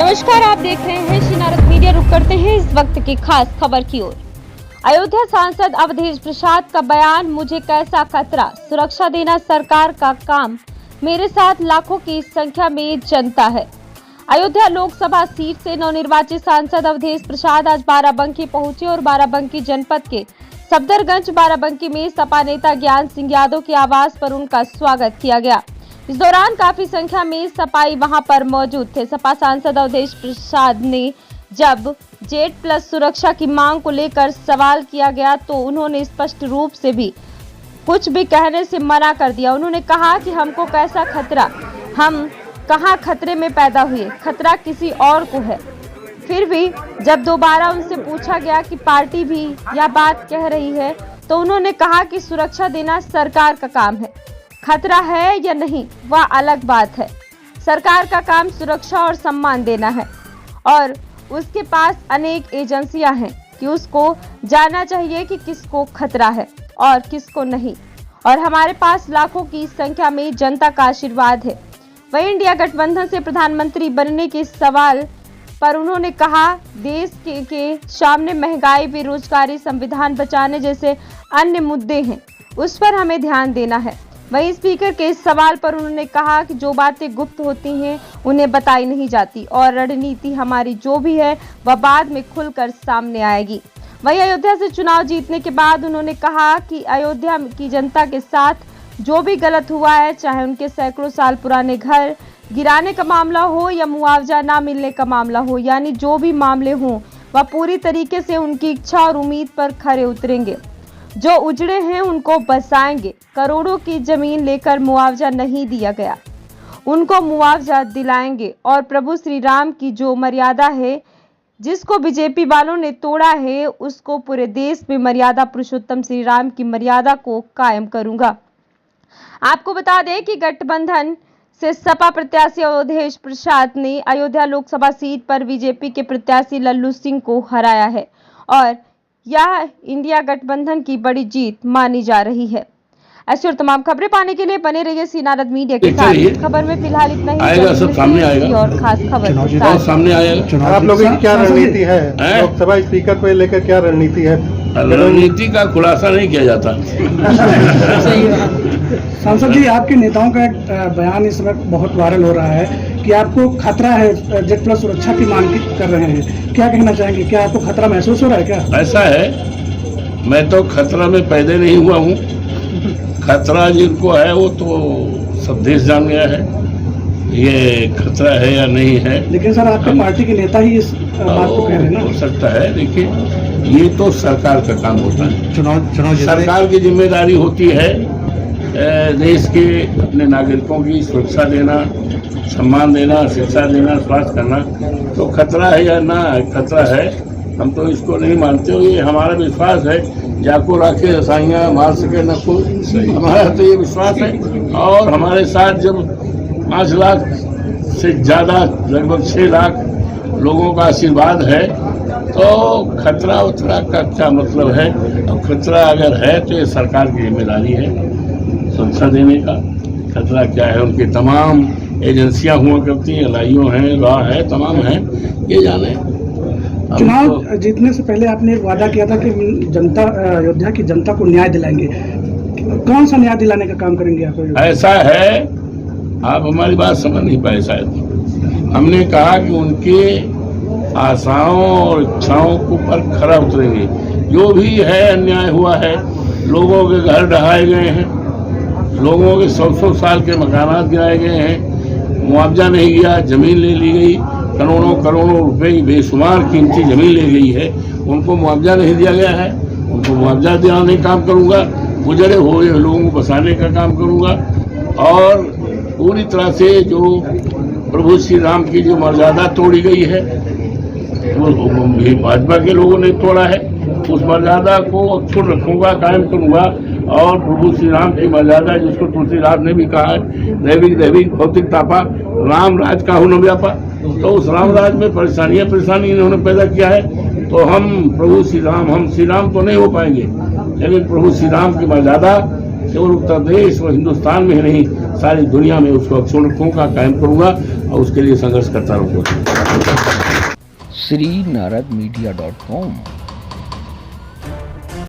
नमस्कार, आप देख रहे हैं श्री नारद मीडिया। रुक करते हैं इस वक्त की खास खबर की ओर। अयोध्या सांसद अवधेश प्रसाद का बयान, मुझे कैसा खतरा, सुरक्षा देना सरकार का काम, मेरे साथ लाखों की संख्या में जनता है। अयोध्या लोकसभा सीट से नवनिर्वाचित सांसद अवधेश प्रसाद आज बाराबंकी पहुंचे और बाराबंकी जनपद के सफदरगंज बाराबंकी में सपा नेता ज्ञान सिंह यादव के आवास पर उनका स्वागत किया गया। इस दौरान काफी संख्या में सपाई वहां पर मौजूद थे। सपा सांसद अवधेश प्रसाद ने जब Z+ सुरक्षा की मांग को लेकर सवाल किया गया तो उन्होंने स्पष्ट रूप से भी कुछ भी कहने से मना कर दिया। उन्होंने कहा कि हमको कैसा खतरा, हम कहां खतरे में पैदा हुए, खतरा किसी और को है। फिर भी जब दोबारा उनसे पूछा गया कि पार्टी भी यह बात कह रही है तो उन्होंने कहा कि सुरक्षा देना सरकार का काम है, खतरा है या नहीं वह अलग बात है। सरकार का काम सुरक्षा और सम्मान देना है और उसके पास अनेक एजेंसियां हैं कि उसको जानना चाहिए कि किसको खतरा है और किसको नहीं। और हमारे पास लाखों की संख्या में जनता का आशीर्वाद है। वहीं इंडिया गठबंधन से प्रधानमंत्री बनने के सवाल पर उन्होंने कहा, देश के सामने महंगाई, बेरोजगारी, संविधान बचाने जैसे अन्य मुद्दे हैं, उस पर हमें ध्यान देना है। वहीं स्पीकर के इस सवाल पर उन्होंने कहा कि जो बातें गुप्त होती हैं उन्हें बताई नहीं जाती और रणनीति हमारी जो भी है वह बाद में खुलकर सामने आएगी। वहीं अयोध्या से चुनाव जीतने के बाद उन्होंने कहा कि अयोध्या की जनता के साथ जो भी गलत हुआ है, चाहे उनके सैकड़ों साल पुराने घर गिराने का मामला हो या मुआवजा ना मिलने का मामला हो, यानी जो भी मामले हों, वह पूरी तरीके से उनकी इच्छा और उम्मीद पर खरे उतरेंगे। जो उजड़े हैं उनको बसाएंगे। करोड़ों की जमीन लेकर मुआवजा नहीं दिया गया, उनको मुआवजा दिलाएंगे। और प्रभु श्री राम की जो मर्यादा है, जिसको बीजेपी वालों ने तोड़ा है, उसको पूरे देश में मर्यादा पुरुषोत्तम श्री राम की मर्यादा को कायम करूंगा। आपको बता दें कि गठबंधन से सपा प्रत्याशी अवधेश प्रसाद ने अयोध्या लोकसभा सीट पर बीजेपी के प्रत्याशी लल्लू सिंह को हराया है और यह इंडिया गठबंधन की बड़ी जीत मानी जा रही है। ऐसी और तमाम खबरें पाने के लिए बने रहिए श्री नारद मीडिया के साथ। इस खबर में फिलहाल इतना ही, आएगा सब सामने आएगा और खास खबर सामने आएगा। आप लोगों की क्या रणनीति है लोकसभा स्पीकर को लेकर, क्या रणनीति है? रणनीति का खुलासा नहीं किया जाता। सांसद जी, आपके नेताओं का एक बयान इस वक्त बहुत वायरल हो रहा है कि आपको खतरा है, Z+ सुरक्षा की मांग कर रहे हैं, क्या कहना चाहेंगे? क्या आपको खतरा महसूस हो रहा है? क्या ऐसा है, मैं तो खतरा में पैदा नहीं हुआ हूँ। खतरा जिनको है वो तो सब देश जान गया है ये खतरा है या नहीं है। लेकिन सर, आपके पार्टी के नेता ही इस बात को कह रहे हैं ना। हो सकता है, देखिए ये तो सरकार का काम होता है। चुनाव सरकार की जिम्मेदारी होती है देश के अपने नागरिकों की सुरक्षा देना, सम्मान देना, शिक्षा देना, स्वास्थ्य करना। तो खतरा है या ना खतरा है, हम तो इसको नहीं मानते हो। ये हमारा विश्वास है, जाको राखे रसाइयाँ मार सके न कोई, हमारा तो ये विश्वास है। और हमारे साथ जब 5 लाख से ज़्यादा, लगभग 6 लाख लोगों का आशीर्वाद है, तो खतरा उतरा का क्या मतलब है? और खतरा अगर है तो ये सरकार की जिम्मेदारी है सुरक्षा देने का। खतरा क्या है? उनकी तमाम एजेंसियां हुआ करती हैं, LIO हैं, लॉ है, तमाम हैं, ये जाने। चुनाव जीतने से पहले आपने एक वादा किया था कि जनता, अयोध्या की जनता को न्याय दिलाएंगे। कौन सा न्याय दिलाने का काम करेंगे आप? ऐसा है, आप हमारी बात समझ नहीं पाए शायद। हमने कहा कि उनके आशाओं और इच्छाओं के ऊपर खरा उतरेंगे। जो भी है अन्याय हुआ है, लोगों के घर ढहाए गए हैं, लोगों के 100 साल के मकानात गिराए गए हैं, मुआवजा नहीं गया, जमीन ले ली गई, करोड़ों करोड़ों रुपए की बेशुमार कीमती जमीन ले गई है, उनको मुआवजा नहीं दिया गया है। उनको मुआवजा दिलाने का काम करूंगा, गुजरे हुए लोगों को बसाने का काम करूंगा। और पूरी तरह से जो प्रभु श्री राम की जो मर्यादा तोड़ी गई है, वो भाजपा के लोगों ने तोड़ा है, उस मर्यादा को अक्षुण्ण रखूंगा, कायम करूंगा। और प्रभु श्री राम की मर्यादा, जिसको तुलसीदास ने भी कहा है, दैविक भौतिक तापा, राम राज का न व्यापा। तो उस राम राज में परेशानी इन्होंने पैदा किया है। तो हम प्रभु श्री राम, हम श्री राम तो नहीं हो पाएंगे, लेकिन प्रभु श्री राम की मर्यादा केवल उत्तर प्रदेश और हिंदुस्तान में ही नहीं, सारी दुनिया में उसको अक्षुण्ण रखूंगा, कायम करूंगा और उसके लिए संघर्ष करता रहूंगा। श्रीनारदमीडिया.com